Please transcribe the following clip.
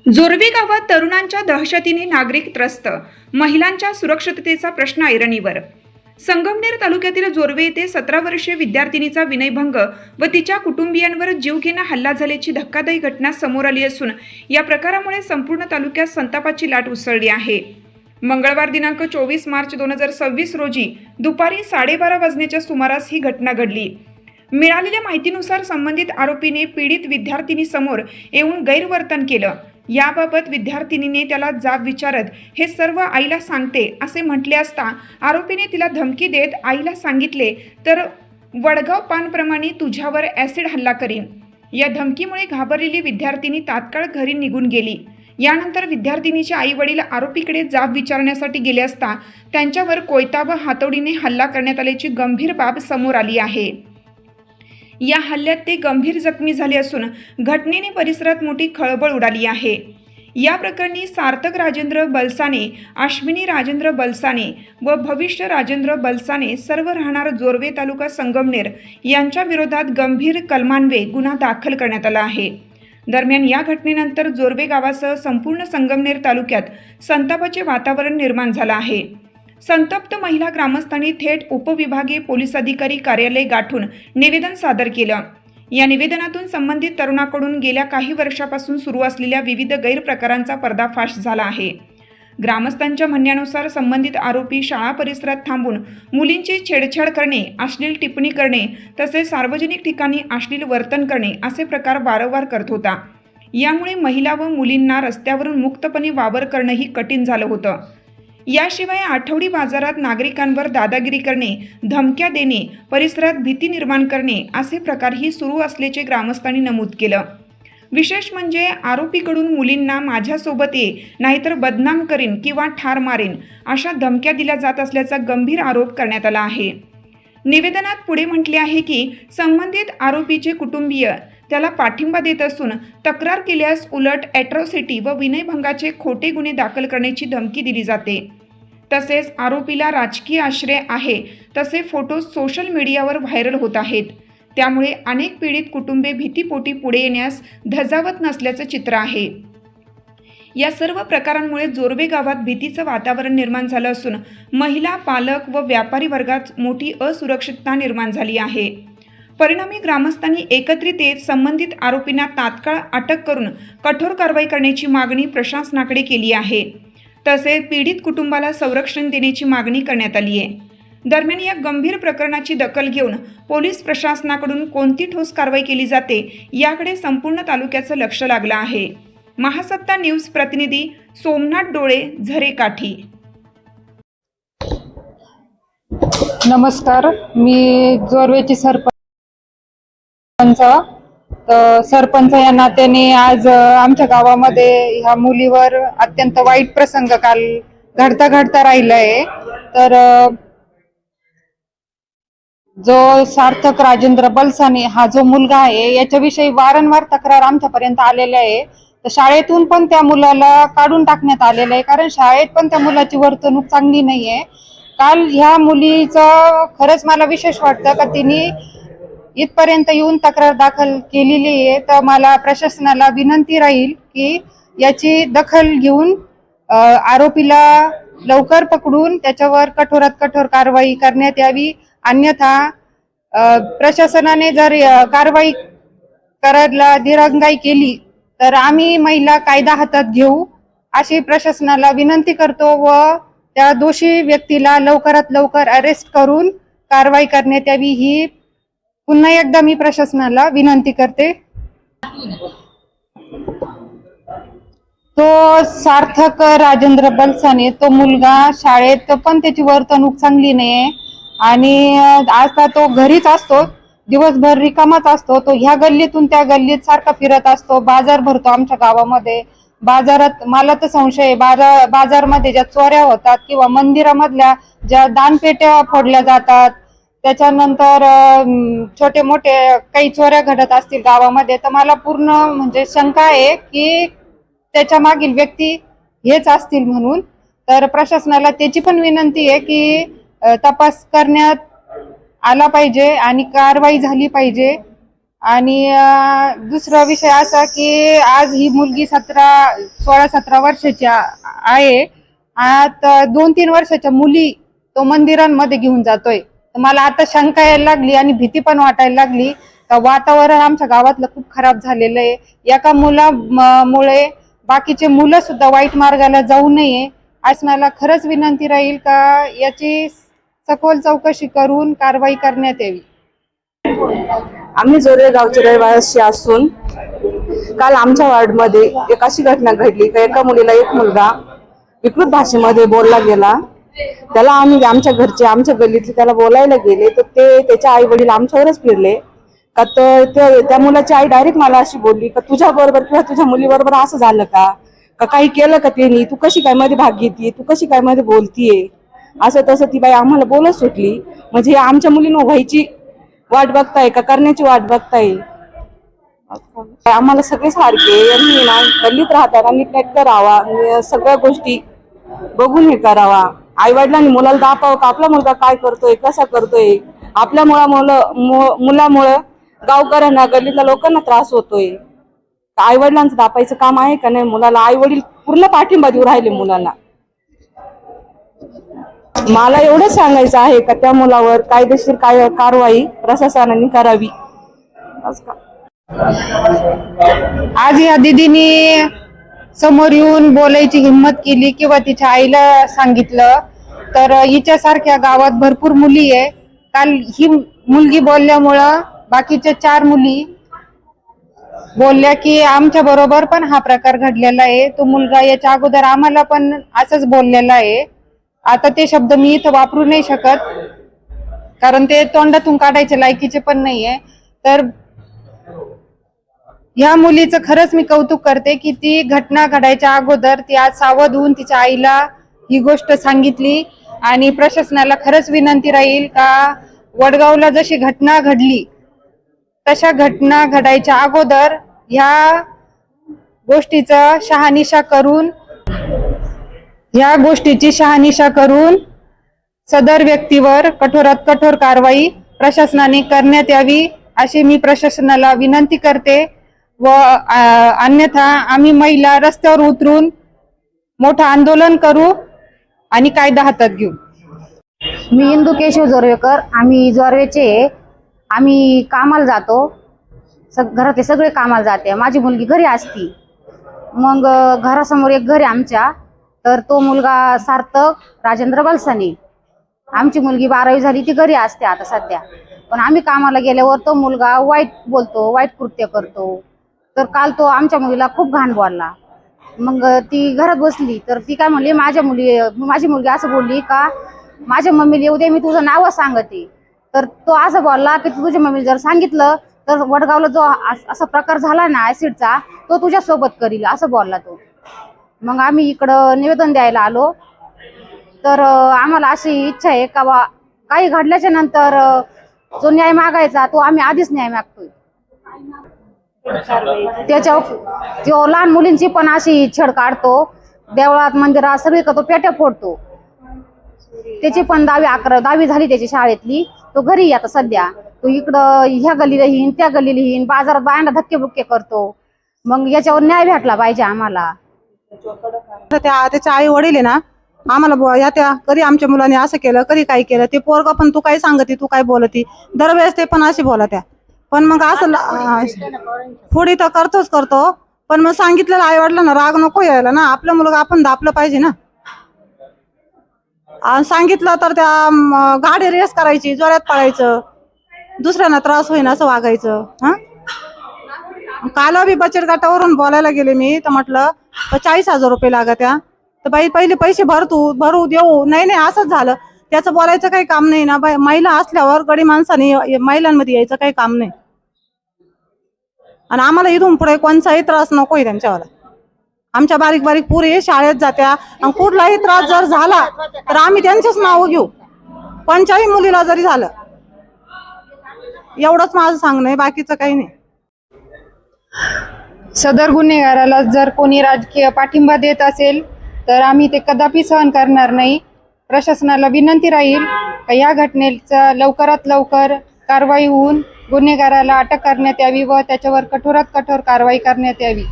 जोरवे गावात तरुणांच्या दहशतीने नागरिक त्रस्त, महिलांच्या सुरक्षिततेचा प्रश्न ऐरणीवर। संगमनेर तालुक्यातील जोरवे येथे 17 वर्षीय विद्यार्थिनीचा विनयभंग व तिच्या कुटुंबियांवर जीवघेणा हल्ला झाल्याची धक्कादायी घटना समोर आली असून या प्रकारामुळे संपूर्ण तालुक्यात संतापाची लाट उसळली आहे। मंगळवार दिनांक 24 मार्च 2026 रोजी दुपारी 12:30 वाजण्याच्या सुमारास ही घटना घडली। मिळालेल्या माहितीनुसार संबंधित आरोपीने पीडित विद्यार्थिनीसमोर येऊन गैरवर्तन केलं। याबाबत विद्यार्थिनीने त्याला जाब विचारत हे सर्व आईला सांगते असे म्हटले असता आरोपीने तिला धमकी देत आईला सांगितले तर वडगाव पानप्रमाणे तुझ्यावर ॲसिड हल्ला करीन। या धमकीमुळे घाबरलेली विद्यार्थिनी तात्काळ घरी निघून गेली। यानंतर विद्यार्थिनीचे आई वडील आरोपीकडे जाब विचारण्यासाठी गेले असता त्यांच्यावर कोयता व हातोडीने हल्ला करण्यात आल्याची गंभीर बाब समोर आली आहे। या हल्ल्यात ते गंभीर जखमी झाले असून घटनेने परिसरात मोठी खळबळ उडाली आहे। या प्रकरणी सार्थक राजेंद्र बलसाने, अश्विनी राजेंद्र बलसाने व भविष्य राजेंद्र बलसाने सर्व राहणार जोरवे तालुका संगमनेर यांच्या विरोधात गंभीर कलमान्वये गुन्हा दाखल करण्यात आला आहे। दरम्यान या घटनेनंतर जोरवे गावासह संपूर्ण संगमनेर तालुक्यात संतापाचे वातावरण निर्माण झाले आहे। संतप्त महिला ग्रामस्थांनी थेट उपविभागीय पोलीस अधिकारी कार्यालय गाठून निवेदन सादर केलं। या निवेदनातून संबंधित तरुणाकडून गेल्या काही वर्षापासून सुरू असलेल्या विविध गैरप्रकारांचा पर्दाफाश झाला आहे। ग्रामस्थांच्या म्हणण्यानुसार संबंधित आरोपी शाळा परिसरात थांबून मुलींची छेडछाड करणे, अश्लील टिप्पणी करणे तसेच सार्वजनिक ठिकाणी अश्लील वर्तन करणे असे प्रकार वारंवार करत होता। यामुळे महिला व मुलींना रस्त्यावरून मुक्तपणे वावर करणंही कठीण झालं होतं। याशिवाय आठवडी बाजारात नागरिकांवर दादागिरी करणे, धमक्या देणे, परिसरात भीती निर्माण करणे असे प्रकारही सुरू असल्याचे ग्रामस्थांनी नमूद केलं। विशेष म्हणजे आरोपीकडून मुलींना माझ्यासोबत ये नाहीतर बदनाम करीन किंवा ठार मारेन अशा धमक्या दिल्या जात असल्याचा गंभीर आरोप करण्यात आला आहे। निवेदनात पुढे म्हटले आहे की संबंधित आरोपीचे कुटुंबीय त्याला पाठिंबा देत असून तक्रार केल्यास उलट ॲट्रॉसिटी व विनयभंगाचे खोटे गुन्हे दाखल करण्याची धमकी दिली जाते। तसेच आरोपीला राजकीय आश्रय आहे तसे फोटो सोशल मीडियावर व्हायरल होत आहेत। त्यामुळे अनेक पीडित कुटुंबे भीतीपोटी पुढे येण्यास धजावत नसल्याचं चित्र आहे। या सर्व प्रकारांमुळे जोरवे गावात भीतीचं वातावरण निर्माण झालं असून महिला, पालक व व्यापारी वर्गात मोठी असुरक्षितता निर्माण झाली आहे। परिणामी ग्रामस्थांनी एकत्रित येत संबंधित आरोपींना तात्काळ अटक करून कठोर कारवाई करण्याची मागणी प्रशासनाकडे केली आहे। तसेच पीडित कुटुंबाला संरक्षण देण्याची मागणी करण्यात आली आहे। दरम्यान या गंभीर प्रकरणाची दखल घेऊन पोलीस प्रशासनाकडून कोणती ठोस कारवाई केली जाते याकडे संपूर्ण तालुक्याचं लक्ष लागलं आहे। महासत्ता न्यूज प्रतिनिधी सोमनाथ डोळे, झरेकाठी। नमस्कार, मी जोरवेची सरपंच या नात्याने आज आमच्या गावामध्ये ह्या मुलीवर अत्यंत वाईट प्रसंग काल घडता राहिलाय। तर जो सार्थक राजेंद्र बलसाने हा जो मुलगा आहे याच्याविषयी वारंवार तक्रार आमच्यापर्यंत आलेल्या आहे। तर शाळेतून पण त्या मुलाला काढून टाकण्यात आलेलं आहे, कारण शाळेत पण त्या मुलाची वर्तणूक चांगली नाहीये। काल ह्या मुलीचं खरंच मला विशेष वाटतं का तिने इथपर्यंत येऊन तक्रार दाखल केलेली आहे। तर मला प्रशासनाला विनंती राहील की याची दखल घेऊन आरोपीला लवकर पकडून त्याच्यावर कठोरात कठोर कारवाई करण्यात यावी। अन्यथा प्रशासनाने जर कारवाई करायला दिरंगाई केली तर आम्ही महिला कायदा हातात घेऊ अशी प्रशासनाला विनंती करतो व त्या दोषी व्यक्तीला लवकरात लवकर अरेस्ट करून कारवाई करण्यात यावी ही पुन्हा एकदा मी प्रशासनाला विनंती करते। तो सार्थक राजेंद्र बलसाने तो मुलगा शाळेत पण त्याची वर्तणूक चांगली नाही आणि आता तो घरीच असतो, दिवसभर रिकामाच असतो। तो ह्या गल्लीतून त्या गल्लीत सारखा फिरत असतो। बाजार भरतो आमच्या गावामध्ये। बाजारात मला तर संशय आहे बाजारमध्ये ज्या चोऱ्या होतात किंवा मंदिरामधल्या ज्या दानपेट्या फोडल्या जातात, त्याच्यानंतर छोटे मोठे काही चोऱ्या घडत असतील गावामध्ये, तर मला पूर्ण म्हणजे शंका आहे की त्याच्या मागील व्यक्ती हेच असतील म्हणून। तर प्रशासनाला त्याची पण विनंती आहे की तपास करण्यात आला पाहिजे आणि कारवाई झाली पाहिजे आणि दुसरा विषय असा की आज ही मुलगी 16-17 वर्षाची आहे. आता 2-3 वर्षाच्या मुली तो मंदिरांमध्ये घेऊन जातोय. तर मला आता शंका यायला लागली आणि भीती पण वाटायला लागली. वातावरण आमच्या गावातलं खूप खराब झालेलं आहे. एका मुलामुळे बाकीचे मुलं सुद्धा वाईट मार्गाला जाऊ नये. शासनाला खरंच विनंती राहील का याची सखोल चौकशी करून कारवाई करण्यात यावी. आम्ही जोरे गावचे रहिवासी असून काल आमच्या वार्डमध्ये एक अशी घटना घडली की एका मुलीला एक मुलगा विकृत भाषेमध्ये बोलला गेला. त्याला आम्ही आमच्या घरचे आमच्या गल्लीतले त्याला बोलायला गेले तर ते त्याच्या आई वडील आमच्यावरच फिरले का. तर त्या मुलाची आई डायरेक्ट मला अशी बोलली का तुझ्या बरोबर किंवा तुझ्या मुलीबरोबर असं झालं का काही केलं का त्यांनी, तू कशी काय मध्ये भाग घेतीये, तू कशी काय मध्ये बोलतीये, असं तसं ती बाई आम्हाला बोलत सुटली. म्हणजे आमच्या मुलीनं व्हायची वाट बघताय का करण्याची वाट बघताय. आम्हाला सगळे सारखे यांनी ना गल्लीत राहताना नीटनेटकं राहावा, सगळ्या गोष्टी बघून हे करावा. आई वडिलांनी मुलाला दापावं का आपला मुलगा काय करतोय कसा करतोय. आपल्या मुलामुळं गावकऱ्यांना गल्लीतल्या लोकांना त्रास होतोय. आई वडिलांचं दापायचं काम आहे का नाही मुलाला. आई वडील पूर्ण पाठिंबा देऊ राहिले मुलाला. मला एवढं सांगायचं आहे का त्या मुलावर कायदेशीर कारवाई प्रशासनाने करावी. आज या दीदीने समोर येऊन बोलायची हिंमत केली किंवा तिच्या आईला सांगितलं तर हिच्यासारख्या गावात भरपूर मुली आहे. काल ही मुलगी बोलल्यामुळं बाकीच्या 4 मुली बोलल्या की आमच्या बरोबर पण हा प्रकार घडलेला आहे. तो मुलगा याच्या अगोदर आम्हाला पण असंच बोललेला आहे. आता ते शब्द मी इथं वापरू नाही शकत कारण ते तोंडातून काढायचे लायकीचे पण नाहीये. तर ह्या मुलीचं खरंच मी कौतुक करते की ती घटना घडायच्या अगोदर ती आज सावध होऊन तिच्या आईला ही गोष्ट सांगितली. आणि प्रशासनाला खरंच विनंती राहील का वडगावला जशी घटना घडली तशा घटना घडायच्या अगोदर ह्या गोष्टीची शहानिशा करून सदर व्यक्तीवर कठोरात कठोर कारवाई प्रशासनाने करण्यात यावी अशी मी प्रशासनाला विनंती करते. व अन्यथा आम्ही महिला रस्त्यावर उतरून मोठं आंदोलन करू आणि कायदा हातात घेऊ. मी इंदू केशव जोरवेकर. आम्ही जोरवेचे. आम्ही कामाला जातो. घरातले सगळे कामाला जाते. माझी मुलगी घरी असती. मग घरासमोर एक घर आहे आमच्या. तर तो मुलगा सार्थक राजेंद्र बलसाने. आमची मुलगी 12वी झाली, ती घरी असते आता सध्या. पण आम्ही कामाला गेल्यावर तो मुलगा वाईट बोलतो, वाईट कृत्य करतो. तर काल तो आमच्या मुलीला खूप घाण बोलला. मग ती घरात बसली तर ती काय म्हणली, माझी मुलगी असं बोलली का माझ्या मम्मीला येऊ दे, मी तुझं नाव सांगते. तर तो असं बोलला की तुझ्या मम्मीला जर सांगितलं तर वडगावला जो असा प्रकार झाला ना ऍसिडचा, तो तुझ्या सोबत करील असं बोलला तो. मग आम्ही इकडं निवेदन द्यायला आलो. तर आम्हाला अशी इच्छा आहे का बा काही घडल्याच्या नंतर जो न्याय मागायचा तो आम्ही आधीच न्याय मागतोय. त्याच्यावर जो लहान मुलींची पण अशी छेड काढतो, देवळात मंदिरात सगळी तो पेट्या फोडतो. त्याची पण 10वी झाली त्याची शाळेतली. तो घरी आता सध्या. तो इकडं ह्या गल्लीला येईन त्या गल्लीला येईन, बाजारात बायांना धक्के बुक्के करतो. मग याच्यावर न्याय भेटला पाहिजे आम्हाला. त्याच्या आई वडील आहे ना, आम्हाला त्या कधी आमच्या मुलाने असं केलं कधी काय केलं. ते पोरगा पण तू काय सांगते तू काय बोलती दरवेळेस ते पण अशी बोलत्या. पण मग असं पुढे तर करतो. पण मग सांगितलेलं आई वडिलांना राग नको यायला ना. आपलं मुलगा आपण दापलं पाहिजे ना. सांगितलं तर त्या गाडी रेस करायची, जोरात पळायचं, दुसऱ्यांना त्रास होईन असं वागायचं. काल बी बचत गटावरून बोलायला गेले मी तर म्हटलं 40,000 रुपये लागत्या. तर बाई पहिले पैसे भरू देऊ. नाही असंच झालं. त्याचं बोलायचं काही काम नाही ना. महिला असल्यावर गडी माणसाने महिलांमध्ये यायचं काही काम नाही. आणि आम्हाला इथून पुढे कोणताही त्रास नकोय त्यांच्यावर. आमच्या बारीक बारीक पुरी शाळेत जात्या आणि कुठलाही त्रास जर झाला तर आम्ही त्यांचेच नाव घेऊ, कोणत्याही मुलीला जरी झालं. एवढंच माझं सांगणं आहे, बाकीचं काही नाही. सदर गुन्हेगाराला जर कोणी राजकीय पाठिंबा देत असेल तर आम्ही ते कदापि सहन करणार नाही. प्रशासनाला विनंती राहील का या घटनेचा लवकरात लवकर कारवाई होऊन गुन्हेगाराला अटक करण्यात यावी व त्याच्यावर कठोरात कठोर कारवाई करण्यात यावी.